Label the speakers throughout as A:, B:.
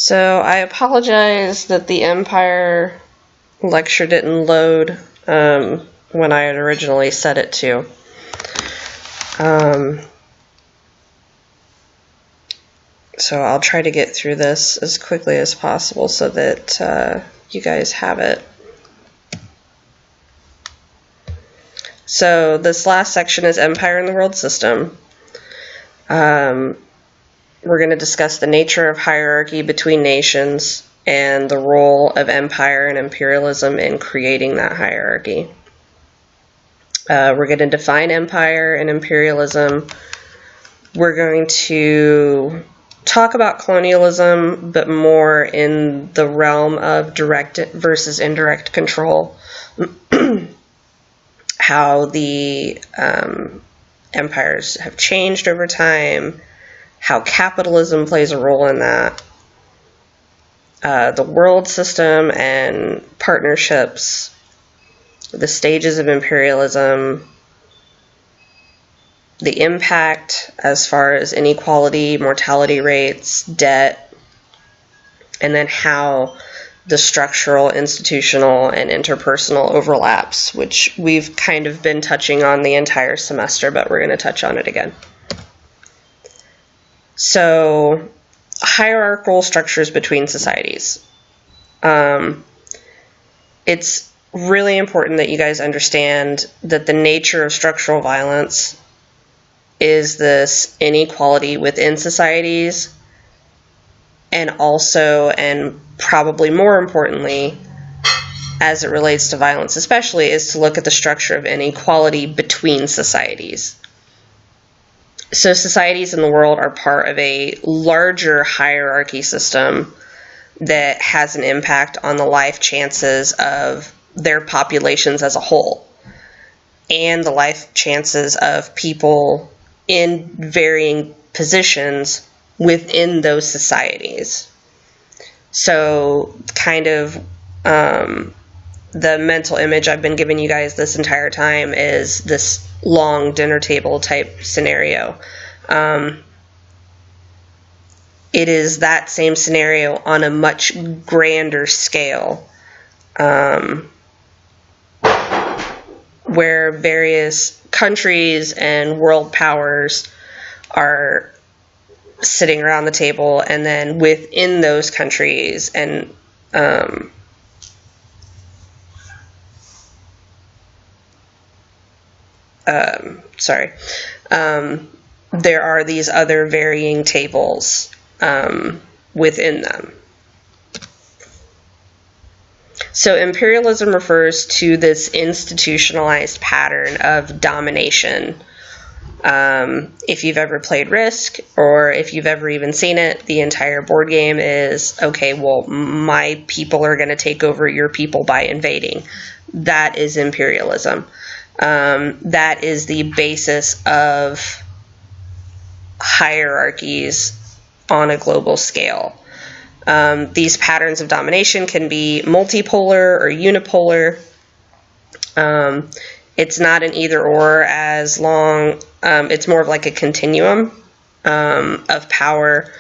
A: So I apologize that the Empire lecture didn't load when I had originally set it to. So I'll try to get through this as quickly as possible so that you guys have it. So this last section is Empire and the World System. We're going to discuss the nature of hierarchy between nations and the role of empire and imperialism in creating that hierarchy. We're going to define empire and imperialism. We're going to talk about colonialism, but more in the realm of direct versus indirect control. How the empires have changed over time, how capitalism plays a role in that, the world system and partnerships, the stages of imperialism, the impact as far as inequality, mortality rates, debt, and then how the structural, institutional, and interpersonal overlaps, which we've kind of been touching on the entire semester, but we're going to touch on it again. So, hierarchical structures between societies. It's really important that you guys understand that the nature of structural violence is this inequality within societies, and also, and probably more importantly, as it relates to violence especially, is to look at the structure of inequality between societies. So societies in the world are part of a larger hierarchy system that has an impact on the life chances of their populations as a whole, and the life chances of people in varying positions within those societies. So kind of the mental image I've been giving you guys this entire time is this long dinner table type scenario. It is that same scenario on a much grander scale, where various countries and world powers are sitting around the table, and then within those countries and there are these other varying tables within them. So imperialism refers to this institutionalized pattern of domination. If you've ever played Risk, or if you've ever even seen it, the entire board game is, okay, well, my people are going to take over your people by invading. That is imperialism. That is the basis of hierarchies on a global scale. These patterns of domination can be multipolar or unipolar. It's not an either or as long, it's more of like a continuum of power.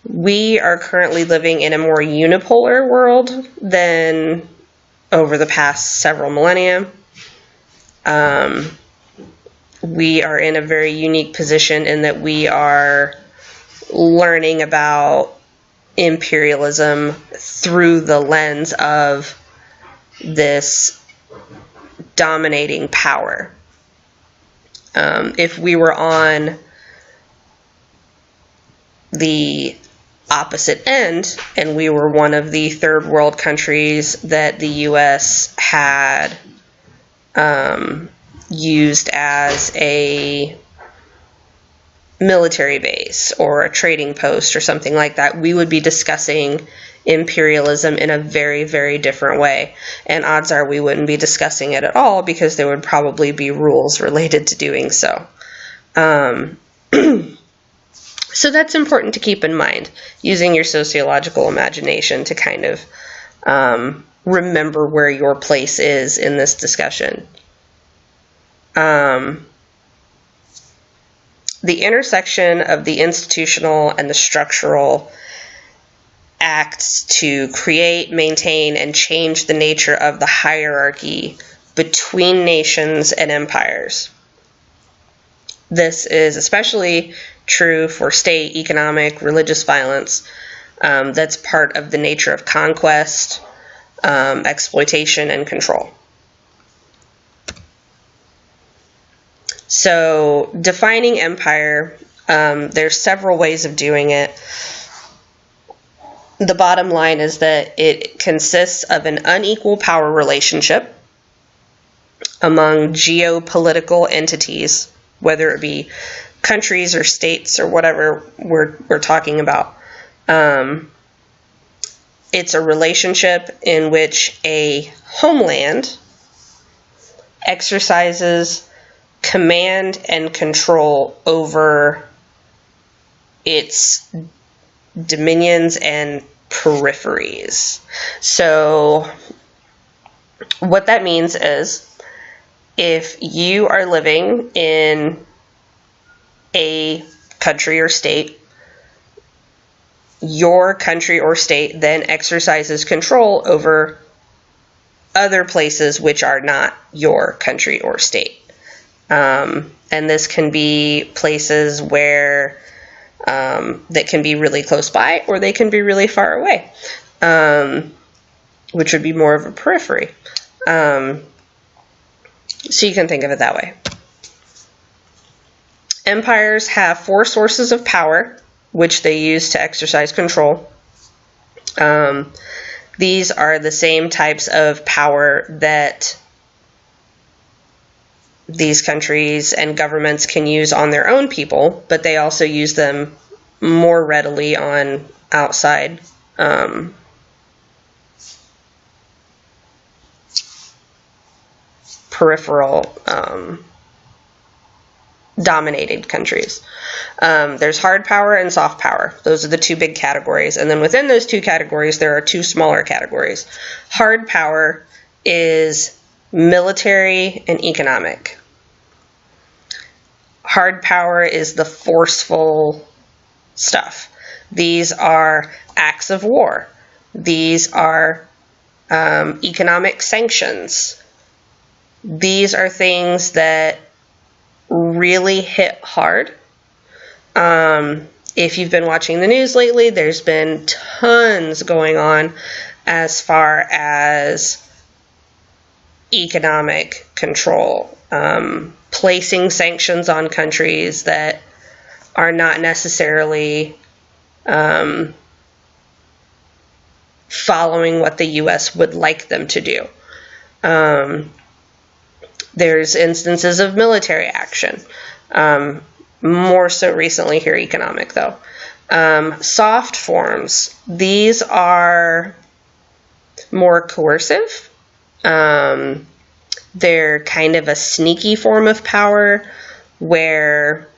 A: We are currently living in a more unipolar world than over the past several millennia. We are in a very unique position in that we are learning about imperialism through the lens of this dominating power. If we were on the opposite end and we were one of the third world countries that the U.S. had used as a military base or a trading post or something like that, we would be discussing imperialism in a very, very different way. And odds are we wouldn't be discussing it at all, because there would probably be rules related to doing so. So that's important to keep in mind, using your sociological imagination to kind of remember where your place is in this discussion. The intersection of the institutional and the structural acts to create, maintain, and change the nature of the hierarchy between nations and empires. This is especially true for state, economic, religious violence. That's part of the nature of conquest, exploitation, and control. So, defining empire, there's several ways of doing it. The bottom line is that it consists of an unequal power relationship among geopolitical entities, whether it be countries or states or whatever we're talking about. It's a relationship in which a homeland exercises command and control over its dominions and peripheries. So what that means is, if you are living in a country or state, your country or state then exercises control over other places which are not your country or state. And this can be places where that can be really close by, or they can be really far away, which would be more of a periphery. So you can think of it that way. Empires have 4 sources of power, which they use to exercise control. These are the same types of power that these countries and governments can use on their own people, but they also use them more readily on outside peripheral dominated countries. There's hard power and soft power. Those are the 2 big categories. And then within those 2 categories, there are 2 smaller categories. Hard power is military and economic. Hard power is the forceful stuff. These are acts of war. These are economic sanctions. These are things that really hit hard. If you've been watching the news lately, there's been tons going on as far as economic control, placing sanctions on countries that are not necessarily following what the U.S. would like them to do. There's instances of military action, more so recently here economic though. Soft forms, these are more coercive. They're kind of a sneaky form of power where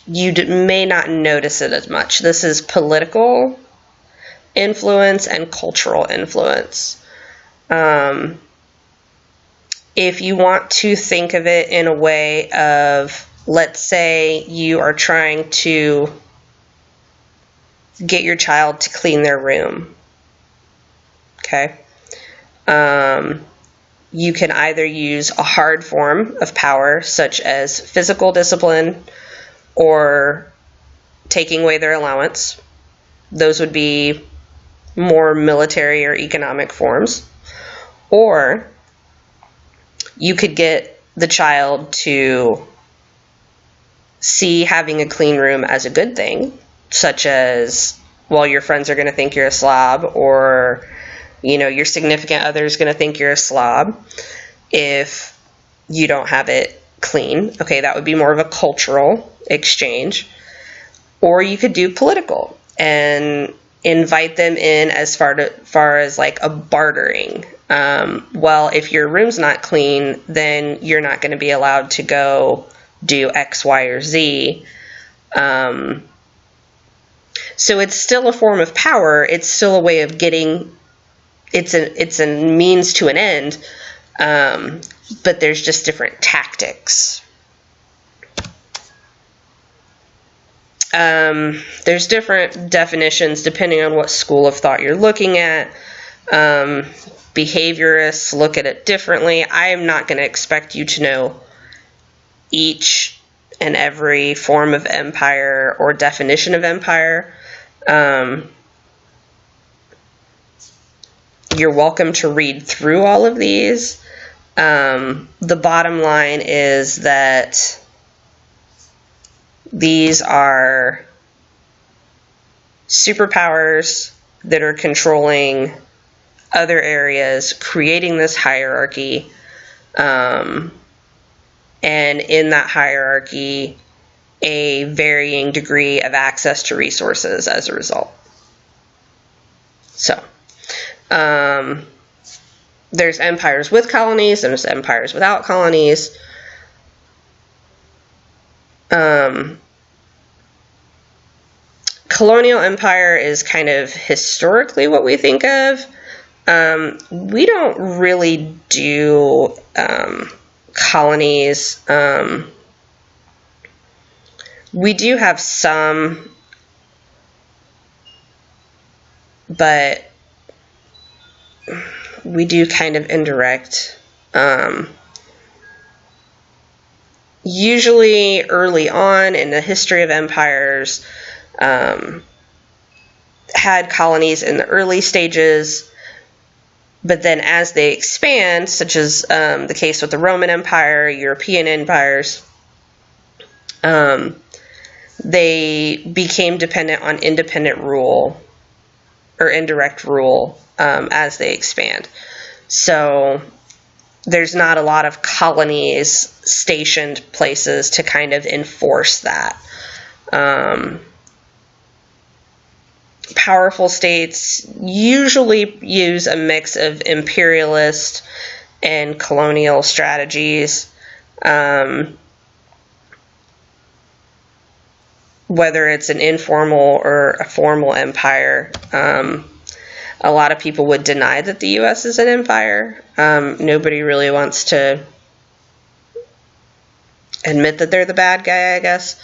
A: you may not notice it as much. This is political influence and cultural influence. If you want to think of it in a way of, let's say you are trying to get your child to clean their room, okay? You can either use a hard form of power, such as physical discipline or taking away their allowance. Those would be more military or economic forms. Or you could get the child to see having a clean room as a good thing, such as, well, your friends are going to think you're a slob, or, you know, your significant other is going to think you're a slob if you don't have it clean. Okay, that would be more of a cultural exchange. Or you could do political and invite them in as far as like a bartering. Well, if your room's not clean, then you're not going to be allowed to go do X, Y, or Z. So it's still a form of power. It's still a way of getting, it's a means to an end, but there's just different tactics. There's different definitions depending on what school of thought you're looking at. Behaviorists look at it differently. I am not going to expect you to know each and every form of empire or definition of empire. You're welcome to read through all of these. The bottom line is that these are superpowers that are controlling other areas, creating this hierarchy, and in that hierarchy, a varying degree of access to resources as a result. So, there's empires with colonies, and there's empires without colonies. Colonial empire is kind of historically what we think of. We don't really do colonies. We do have some, but we do kind of indirect. Usually early on in the history of empires, had colonies in the early stages, but then as they expand, such as the case with the Roman Empire, European empires, they became dependent on independent rule or indirect rule as they expand. So there's not a lot of colonies stationed places to kind of enforce that. Powerful states usually use a mix of imperialist and colonial strategies. Whether it's an informal or a formal empire, a lot of people would deny that the U.S. is an empire. Nobody really wants to admit that they're the bad guy, I guess.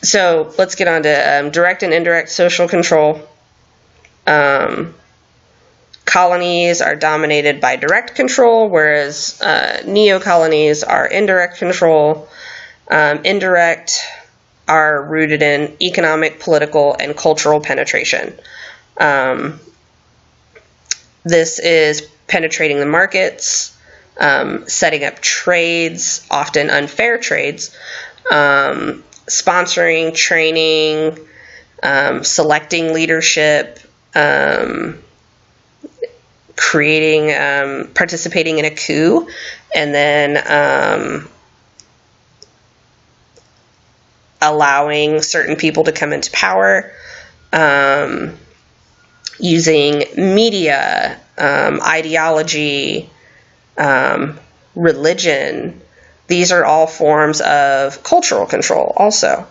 A: So let's get on to direct and indirect social control. Colonies are dominated by direct control, whereas neo-colonies are indirect control. Indirect are rooted in economic, political, and cultural penetration. This is penetrating the markets, setting up trades, often unfair trades, sponsoring, training, selecting leadership, creating, participating in a coup, and then allowing certain people to come into power, using media, ideology, religion. These are all forms of cultural control also.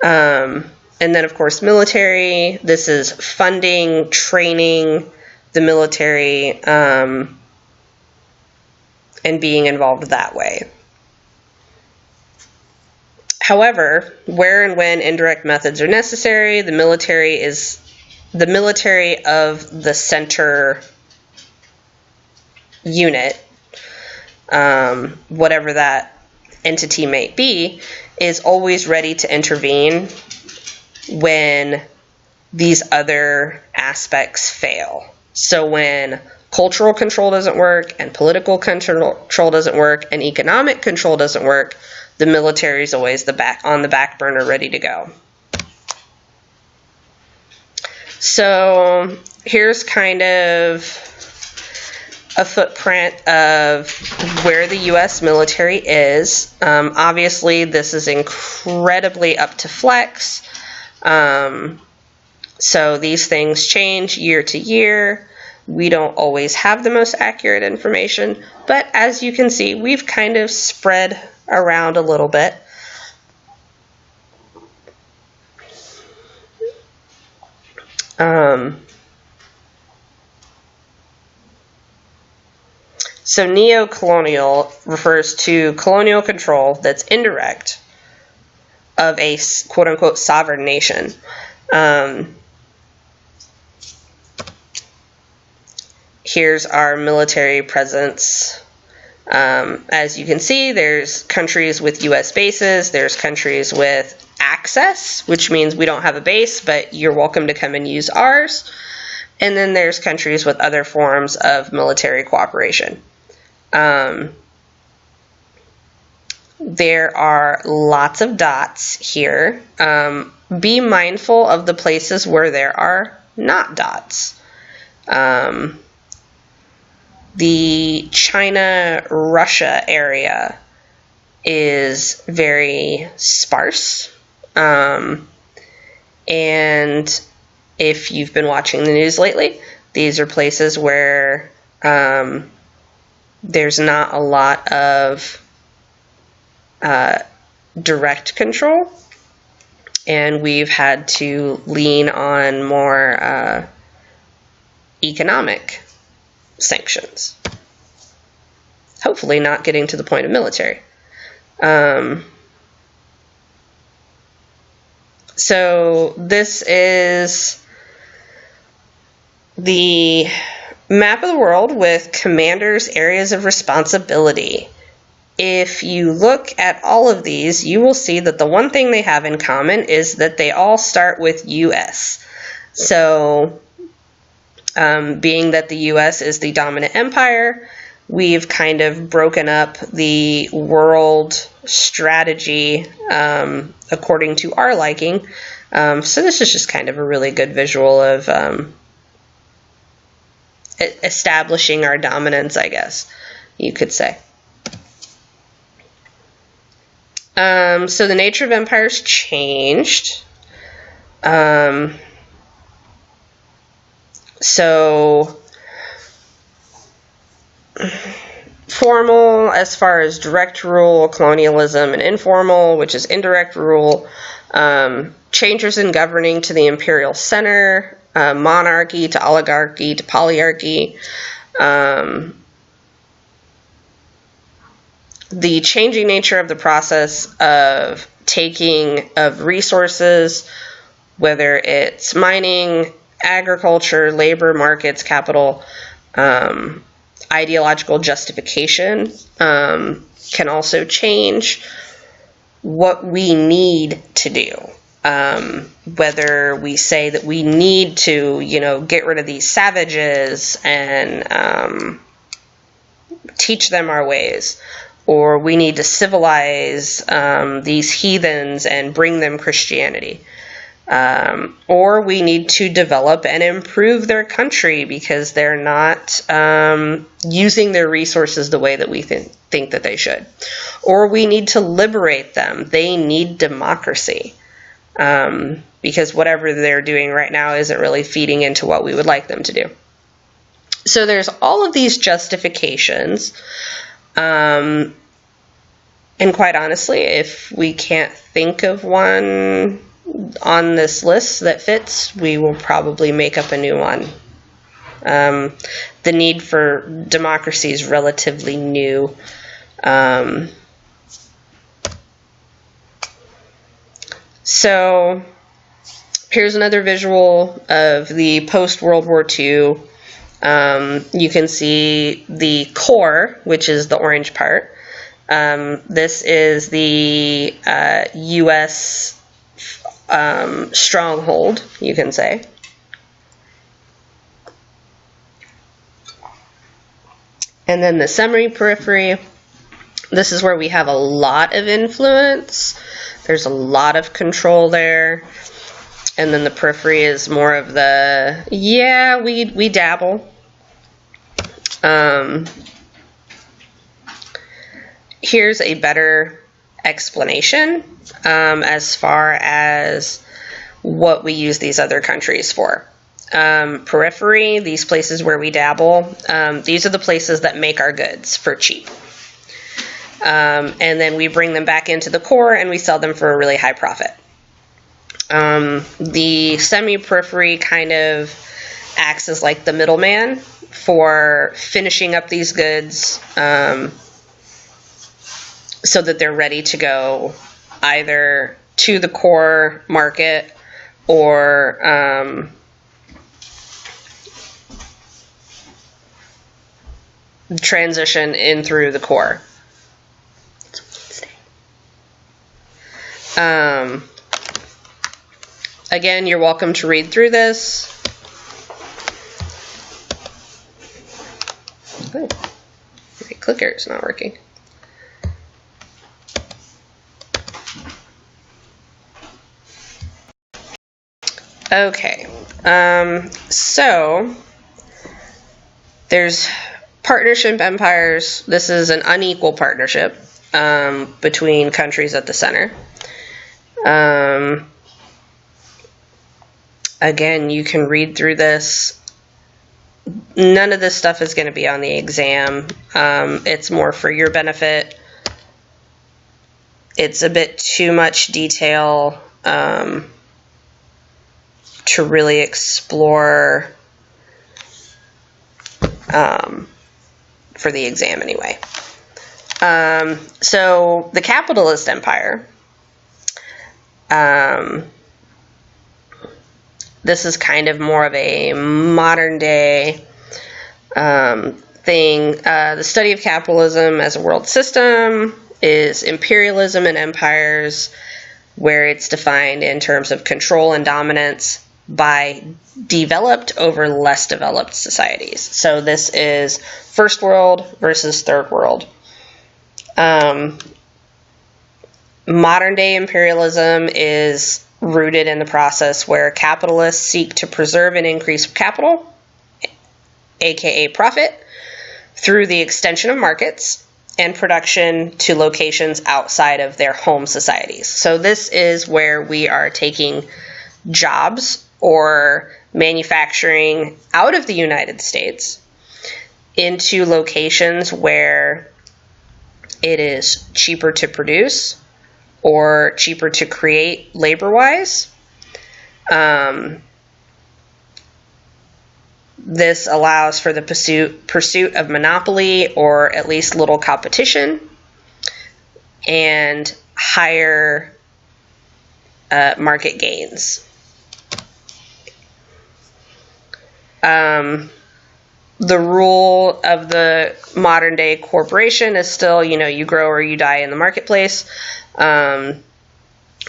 A: And then, of course, military. This is funding, training the military, and being involved that way. However, where and when indirect methods are necessary, the military of the center unit, whatever that entity may be, is always ready to intervene when these other aspects fail. So when cultural control doesn't work, and political control doesn't work, and economic control doesn't work, the military is always on the back burner, ready to go. So here's kind of a footprint of where the U.S. military is. Obviously, this is incredibly up to flex. So these things change year to year. We don't always have the most accurate information, but as you can see, we've kind of spread around a little bit. So neo-colonial refers to colonial control that's indirect of a quote-unquote sovereign nation. Here's our military presence. As you can see, there's countries with U.S. bases, there's countries with access, which means we don't have a base, but you're welcome to come and use ours. And then there's countries with other forms of military cooperation. There are lots of dots here. Be mindful of the places where there are not dots. The China-Russia area is very sparse. And if you've been watching the news lately, these are places where there's not a lot of direct control, and we've had to lean on more economic sanctions. Hopefully not getting to the point of military. So this is the map of the world with commanders' areas of responsibility. If you look at all of these, you will see that the one thing they have in common is that they all start with US. So, being that the US is the dominant empire, we've kind of broken up the world strategy according to our liking. So this is just kind of a really good visual of establishing our dominance, I guess you could say. So the nature of empires changed. So formal as far as direct rule, colonialism, and informal, which is indirect rule, changes in governing to the imperial center, monarchy to oligarchy to polyarchy, the changing nature of the process of taking of resources, whether it's mining, agriculture, labor markets, capital, ideological justification, can also change what we need to do. Whether we say that we need to, get rid of these savages and teach them our ways, or we need to civilize these heathens and bring them Christianity. Or we need to develop and improve their country because they're not using their resources the way that we think that they should. Or we need to liberate them. They need democracy because whatever they're doing right now isn't really feeding into what we would like them to do. So there's all of these justifications. And quite honestly, if we can't think of one on this list that fits, we will probably make up a new one. The need for democracy is relatively new. So here's another visual of the post-World War II. You can see the core, which is the orange part. This is the U.S. Stronghold, you can say. And then the semi-periphery, this is where we have a lot of influence. There's a lot of control there. And then the periphery is more of the, yeah, we dabble. Here's a better explanation as far as what we use these other countries for. Periphery, these places where we dabble, these are the places that make our goods for cheap. And then we bring them back into the core and we sell them for a really high profit. The semi-periphery kind of acts as like the middleman for finishing up these goods so that they're ready to go either to the core market or transition in through the core. Again, you're welcome to read through this. Oh, my clicker is not working. Okay, so there's partnership empires. This is an unequal partnership between countries at the center. Again, you can read through this. None of this stuff is going to be on the exam. It's more for your benefit. It's a bit too much detail to really explore for the exam anyway. So the capitalist empire, this is kind of more of a modern day thing. The study of capitalism as a world system is imperialism in empires, where it's defined in terms of control and dominance by developed over less developed societies. So this is first world versus third world. Modern day imperialism is rooted in the process where capitalists seek to preserve and increase capital, aka profit, through the extension of markets and production to locations outside of their home societies. So this is where we are taking jobs or manufacturing out of the United States into locations where it is cheaper to produce or cheaper to create labor-wise. This allows for the pursuit of monopoly or at least little competition and higher market gains. The rule of the modern day corporation is still, you grow or you die in the marketplace. We're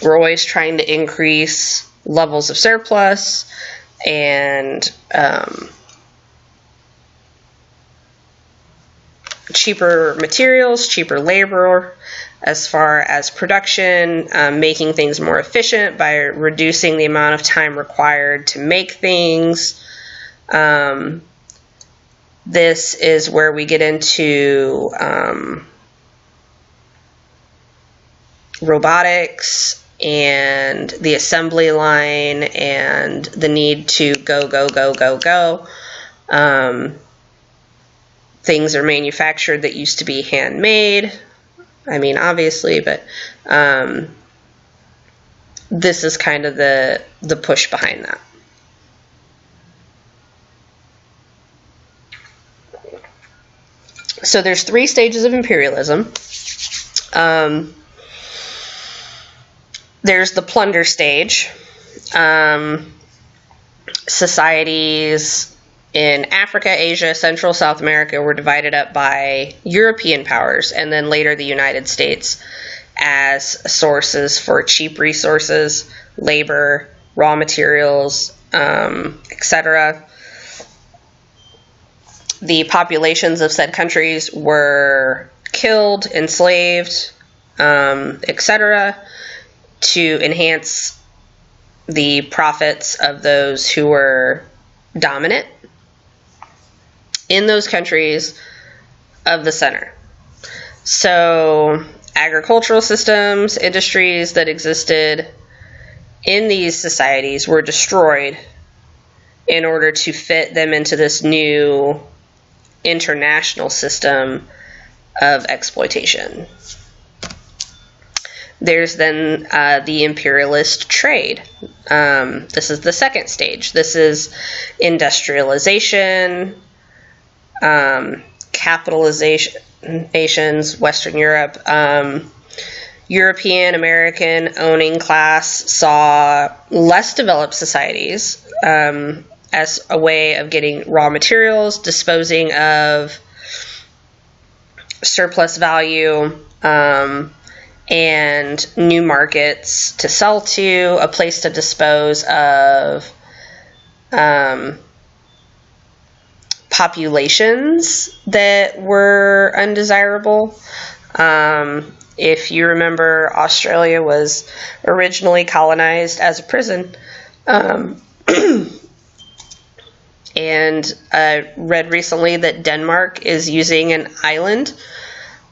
A: always trying to increase levels of surplus and cheaper materials, cheaper labor as far as production, making things more efficient by reducing the amount of time required to make things. This is where we get into robotics and the assembly line and the need to go. Things are manufactured that used to be handmade. I mean, obviously, but this is kind of the push behind that. So there's 3 stages of imperialism. There's the plunder stage. Societies in Africa, Asia, Central, South America were divided up by European powers and then later the United States as sources for cheap resources, labor, raw materials, etc. The populations of said countries were killed, enslaved, etc., to enhance the profits of those who were dominant in those countries of the center. So agricultural systems, industries that existed in these societies were destroyed in order to fit them into this new international system of exploitation. There's then the imperialist trade. This is the second stage. This is industrialization, capitalizations, Western Europe. European American owning class saw less developed societies as a way of getting raw materials, disposing of surplus value, and new markets to sell to, a place to dispose of populations that were undesirable. If you remember, Australia was originally colonized as a prison. And I read recently that Denmark is using an island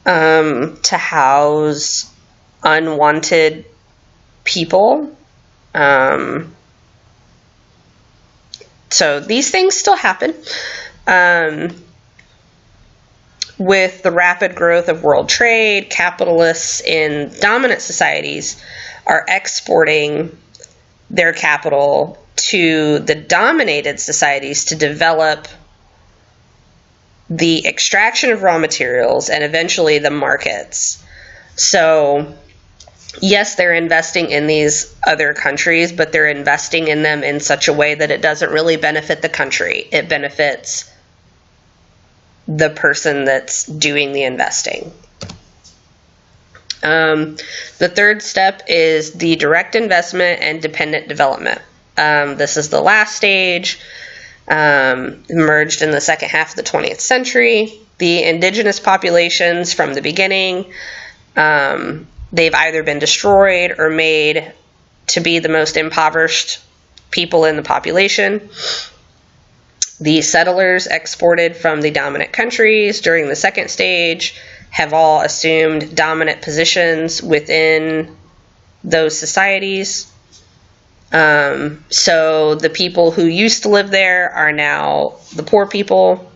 A: to house unwanted people. So these things still happen. With the rapid growth of world trade, capitalists in dominant societies are exporting their capital to the dominated societies to develop the extraction of raw materials and eventually the markets. So, yes, they're investing in these other countries, but they're investing in them in such a way that it doesn't really benefit the country. It benefits the person that's doing the investing. The third step is the direct investment and dependent development. This is the last stage, emerged in the second half of the 20th century. The indigenous populations from the beginning, they've either been destroyed or made to be the most impoverished people in the population. The settlers exported from the dominant countries during the second stage have all assumed dominant positions within those societies. So the people who used to live there are now the poor people.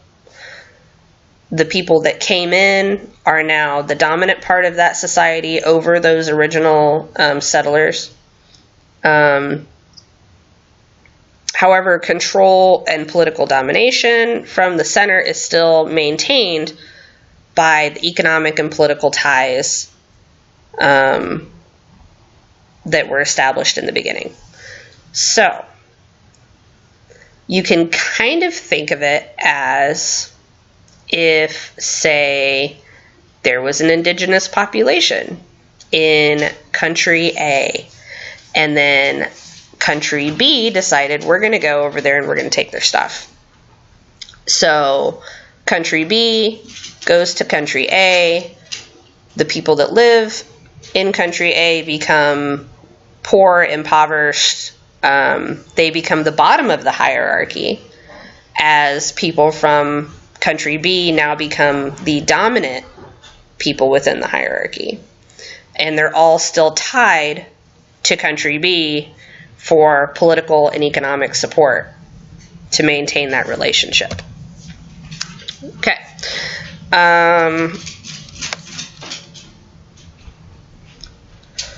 A: The people that came in are now the dominant part of that society over those original settlers. However, control and political domination from the center is still maintained by the economic and political ties that were established in the beginning. So, you can kind of think of it as if, say, there was an indigenous population in country A, and then country B decided we're going to go over there and we're going to take their stuff. So country B goes to country A. The people that live in country A become poor, impoverished. They become the bottom of the hierarchy, as people from country B now become the dominant people within the hierarchy. And they're all still tied to country B for political and economic support to maintain that relationship. Okay.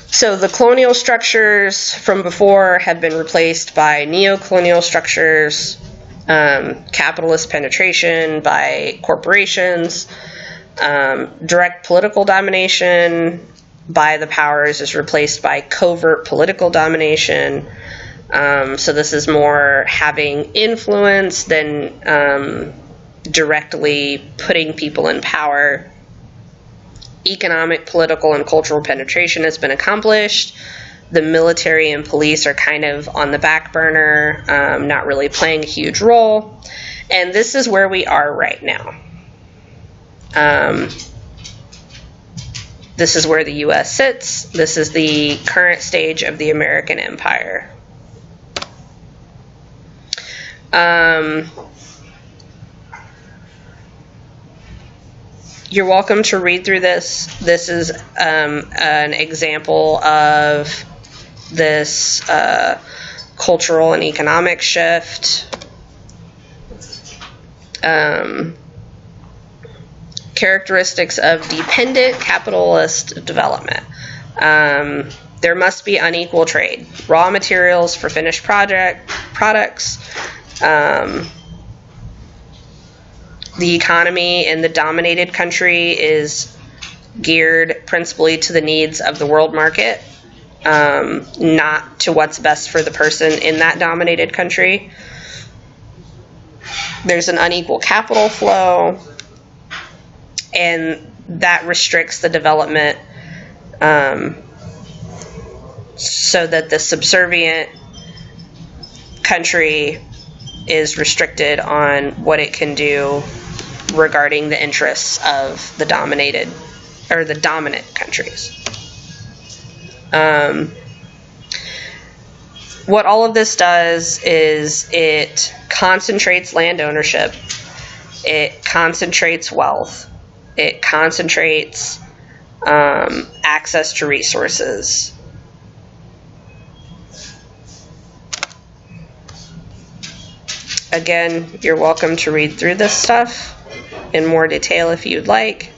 A: So the colonial structures from before have been replaced by neo-colonial structures, capitalist penetration by corporations, direct political domination by the powers is replaced by covert political domination. So this is more having influence than directly putting people in power. Economic, political, and cultural penetration has been accomplished. The military and police are kind of on the back burner, not really playing a huge role. And this is where we are right now. This is where the U.S. sits. This is the current stage of the American Empire. You're welcome to read through this. This is an example of this cultural and economic shift. Characteristics of dependent capitalist development. There must be unequal trade. Raw materials for finished products. The economy in the dominated country is geared principally to the needs of the world market, not to what's best for the person in that dominated country. There's an unequal capital flow, and that restricts the development so that the subservient country is restricted on what it can do regarding the interests of the dominated or the dominant countries. What all of this does is it concentrates land ownership, it concentrates wealth, it concentrates access to resources. Again, you're welcome to read through this stuff in more detail if you'd like.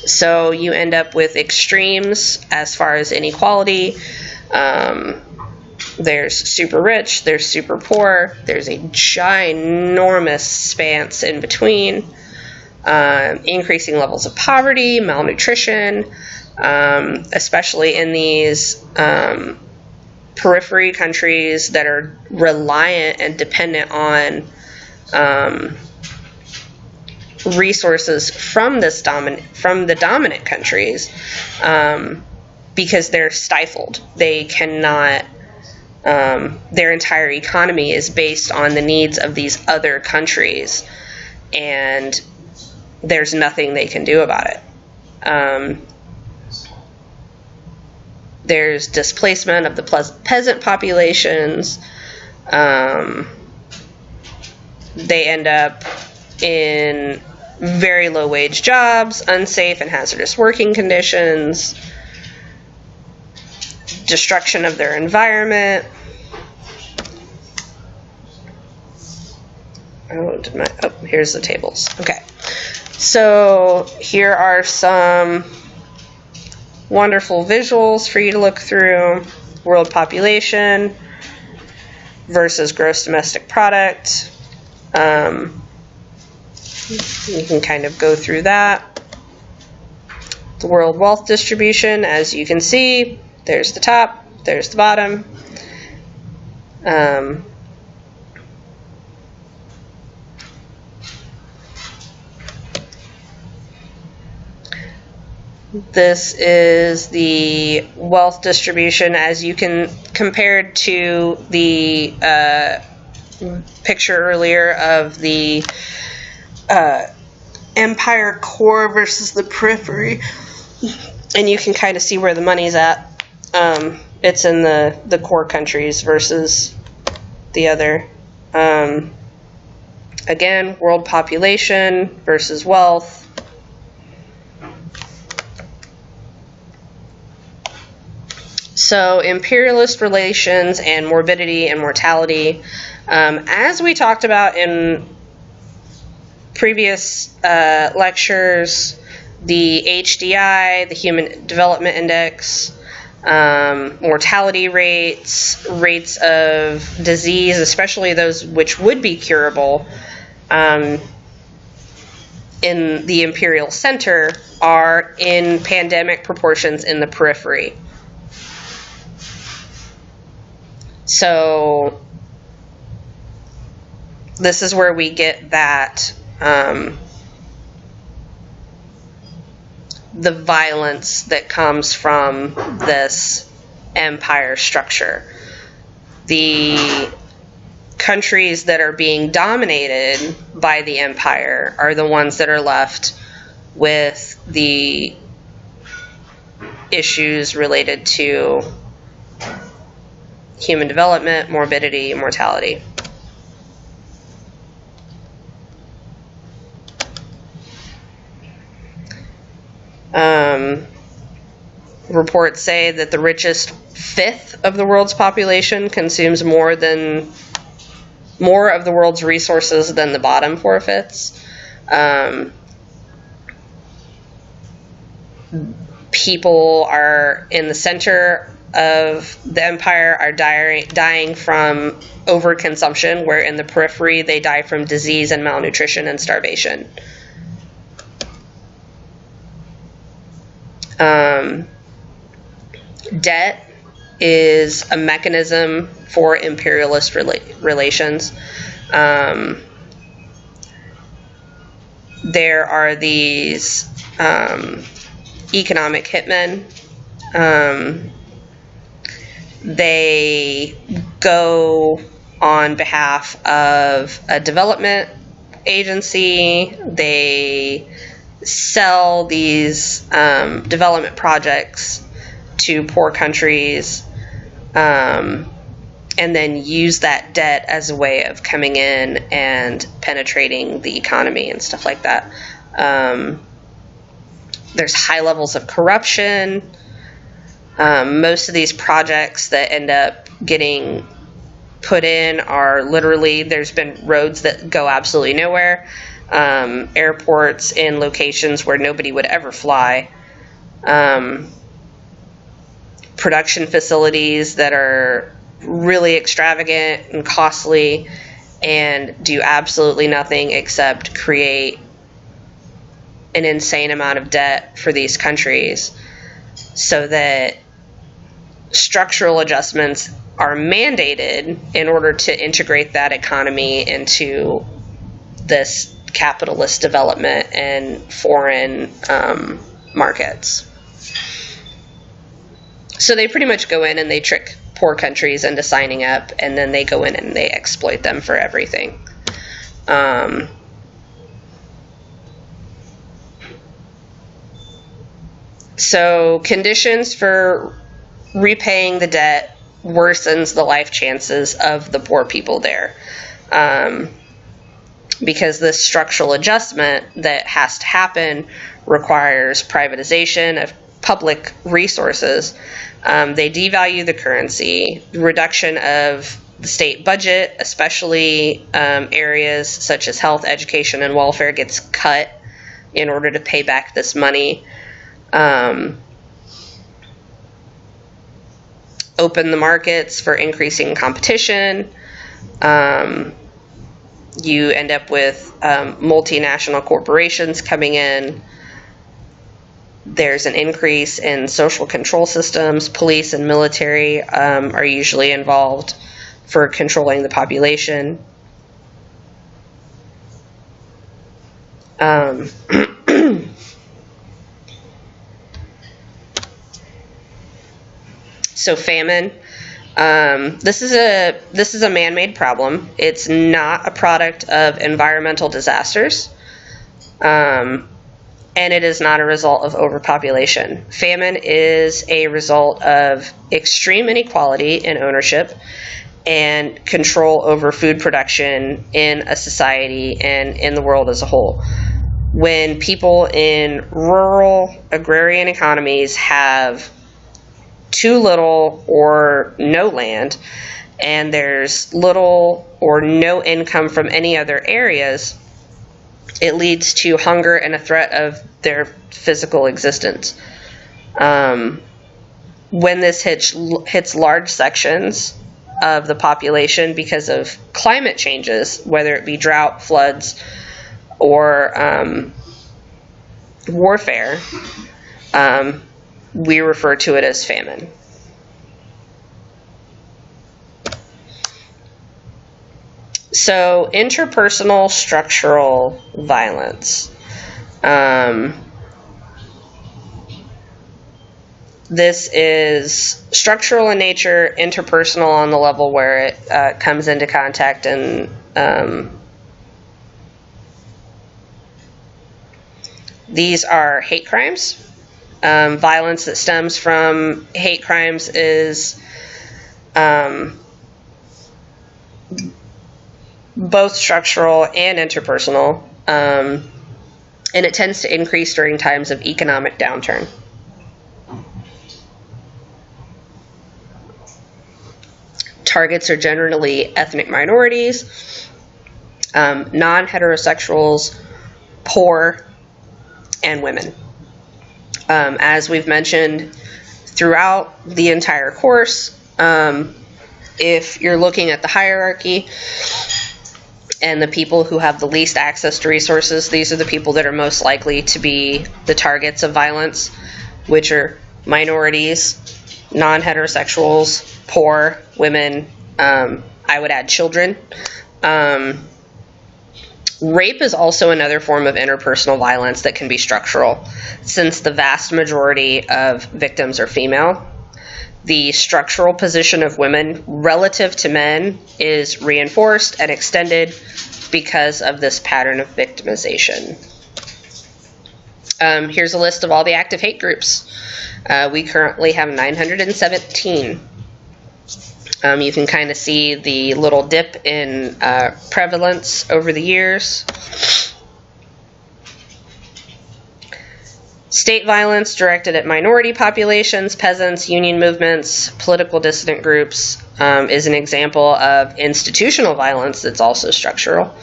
A: So you end up with extremes as far as inequality. There's super rich, there's super poor, there's a ginormous span in between. Increasing levels of poverty, malnutrition, especially in these periphery countries that are reliant and dependent on resources from the dominant countries, because they're stifled. They cannot. Their entire economy is based on the needs of these other countries, and there's nothing they can do about it. There's displacement of the peasant populations. They end up in very low wage jobs, unsafe and hazardous working conditions, destruction of their environment. Here's the tables. Okay. So here are some wonderful visuals for you to look through. World population versus gross domestic product. You can kind of go through that. The world wealth distribution, as you can see, there's the top, there's the bottom. This is the wealth distribution as you can compared to the picture earlier of the empire core versus the periphery, and you can kind of see where the money's at. It's in the core countries versus the other. Again, world population versus wealth. So imperialist relations and morbidity and mortality. As we talked about in previous lectures, the HDI, the Human Development Index, mortality rates, rates of disease, especially those which would be curable, in the imperial center are in pandemic proportions in the periphery. So this is where we get that the violence that comes from this empire structure. The countries that are being dominated by the empire are the ones that are left with the issues related to human development, morbidity, mortality. Reports say that the richest fifth of the world's population consumes more of the world's resources than the bottom 4/5. people are in the center of the empire are dying from overconsumption, where in the periphery they die from disease and malnutrition and starvation. Debt is a mechanism for imperialist relations. There are these economic hitmen. They go on behalf of a development agency. They sell these development projects to poor countries, and then use that debt as a way of coming in and penetrating the economy and stuff like that. There's high levels of corruption. Most of these projects that end up getting put in are literally, there's been roads that go absolutely nowhere, airports in locations where nobody would ever fly, production facilities that are really extravagant and costly and do absolutely nothing except create an insane amount of debt for these countries, so that structural adjustments are mandated in order to integrate that economy into this capitalist development and foreign markets. So they pretty much go in and they trick poor countries into signing up, and then they go in and they exploit them for everything. So conditions for repaying the debt worsens the life chances of the poor people there. Because this structural adjustment that has to happen requires privatization of public resources. They devalue the currency, reduction of the state budget, especially areas such as health, education, and welfare gets cut in order to pay back this money. Open the markets for increasing competition. You end up with multinational corporations coming in. There's an increase in social control systems. Police and military are usually involved for controlling the population. So famine. This is a man-made problem. It's not a product of environmental disasters, and it is not a result of overpopulation. Famine is a result of extreme inequality in ownership and control over food production in a society and in the world as a whole. When people in rural agrarian economies have too little or no land, and there's little or no income from any other areas, it leads to hunger and a threat of their physical existence. When this hits large sections of the population because of climate changes, whether it be drought, floods, or warfare, we refer to it as famine. So, interpersonal structural violence. This is structural in nature, interpersonal on the level where it comes into contact and these are hate crimes. Violence that stems from hate crimes is both structural and interpersonal, and it tends to increase during times of economic downturn. Targets are generally ethnic minorities, non-heterosexuals, poor, and women. As we've mentioned throughout the entire course, if you're looking at the hierarchy and the people who have the least access to resources, these are the people that are most likely to be the targets of violence, which are minorities, non-heterosexuals, poor, women, I would add children. Rape is also another form of interpersonal violence that can be structural, since the vast majority of victims are female. The structural position of women relative to men is reinforced and extended because of this pattern of victimization. Here's a list of all the active hate groups. We currently have 917. You can kind of see the little dip in prevalence over the years. State violence directed at minority populations, peasants, union movements, political dissident groups is an example of institutional violence that's also structural.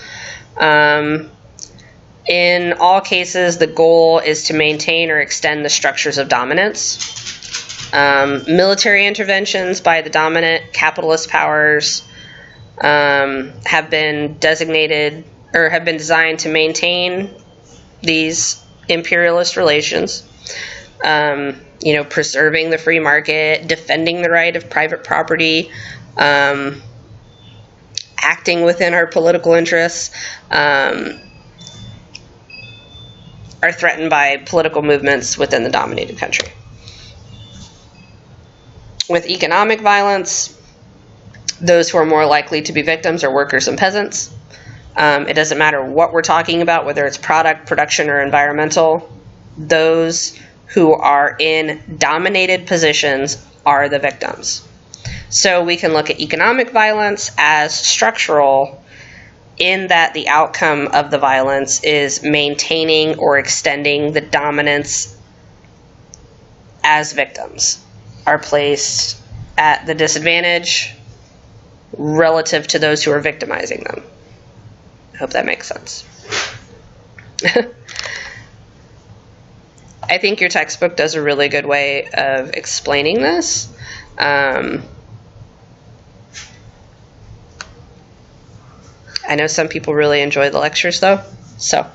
A: In all cases, the goal is to maintain or extend the structures of dominance. Military interventions by the dominant capitalist powers have been designated or have been designed to maintain these imperialist relations. Preserving the free market, defending the right of private property, acting within our political interests, are threatened by political movements within the dominated country. With economic violence, those who are more likely to be victims are workers and peasants. It doesn't matter what we're talking about, whether it's product, production, or environmental. Those who are in dominated positions are the victims. So we can look at economic violence as structural in that the outcome of the violence is maintaining or extending the dominance as victims are placed at the disadvantage relative to those who are victimizing them. I hope that makes sense. I think your textbook does a really good way of explaining this. I know some people really enjoy the lectures though. So,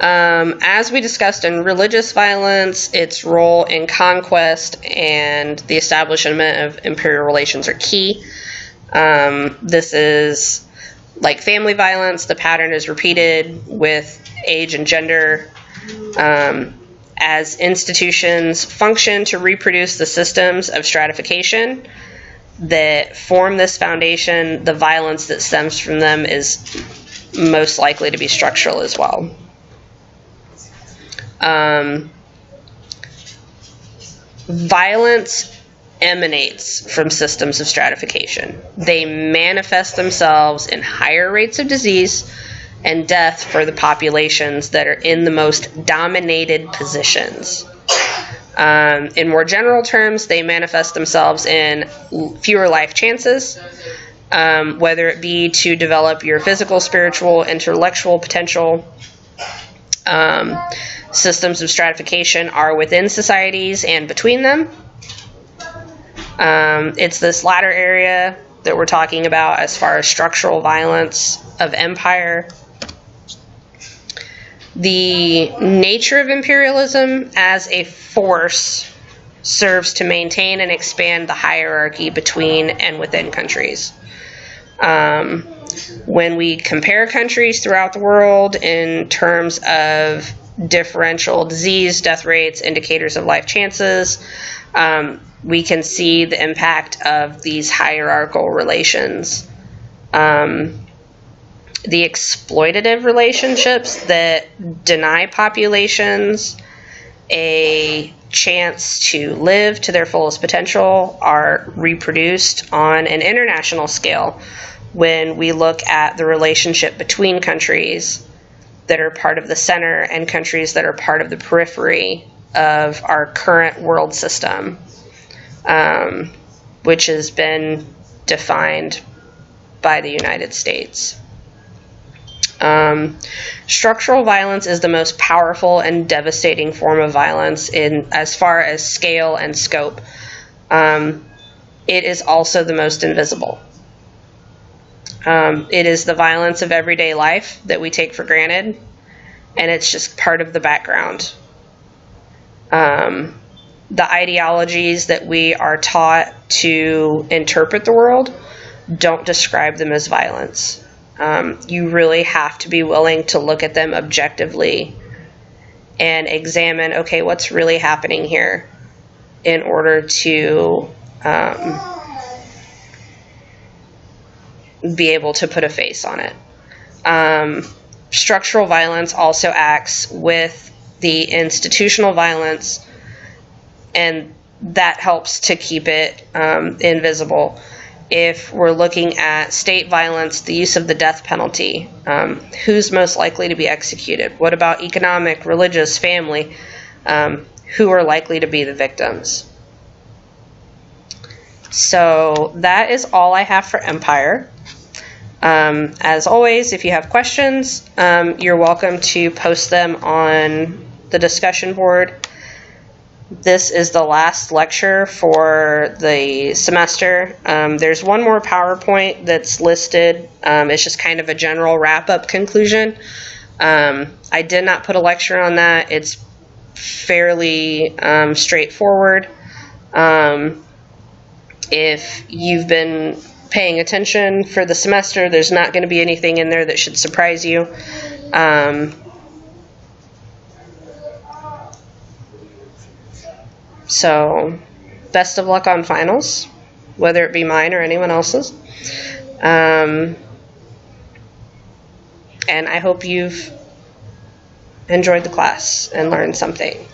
A: as we discussed in religious violence, its role in conquest and the establishment of imperial relations are key. This is like family violence. The pattern is repeated with age and gender. As institutions function to reproduce the systems of stratification that form this foundation, the violence that stems from them is most likely to be structural as well. Violence emanates from systems of stratification. They manifest themselves in higher rates of disease and death for the populations that are in the most dominated positions. In more general terms, they manifest themselves in fewer life chances, whether it be to develop your physical, spiritual, intellectual potential. Systems of stratification are within societies and between them. It's this latter area that we're talking about as far as structural violence of empire. The nature of imperialism as a force serves to maintain and expand the hierarchy between and within countries. When we compare countries throughout the world in terms of differential disease, death rates, indicators of life chances, we can see the impact of these hierarchical relations. The exploitative relationships that deny populations a chance to live to their fullest potential are reproduced on an international scale when we look at the relationship between countries that are part of the center and countries that are part of the periphery of our current world system, which has been defined by the United States. Structural violence is the most powerful and devastating form of violence in as far as scale and scope. It is also the most invisible. It is the violence of everyday life that we take for granted, and it's just part of the background. The ideologies that we are taught to interpret the world don't describe them as violence. You really have to be willing to look at them objectively and examine, okay, what's really happening here in order to be able to put a face on it. Structural violence also acts with the institutional violence, and that helps to keep it invisible. If we're looking at state violence, the use of the death penalty, who's most likely to be executed? What about economic, religious, family? Who are likely to be the victims? So that is all I have for Empire. As always, if you have questions, you're welcome to post them on the discussion board. This is the last lecture for the semester. There's one more PowerPoint that's listed. It's just kind of a general wrap-up conclusion. I did not put a lecture on that. It's fairly straightforward. If you've been paying attention for the semester, there's not going to be anything in there that should surprise you. So, best of luck on finals, whether it be mine or anyone else's. And I hope you've enjoyed the class and learned something.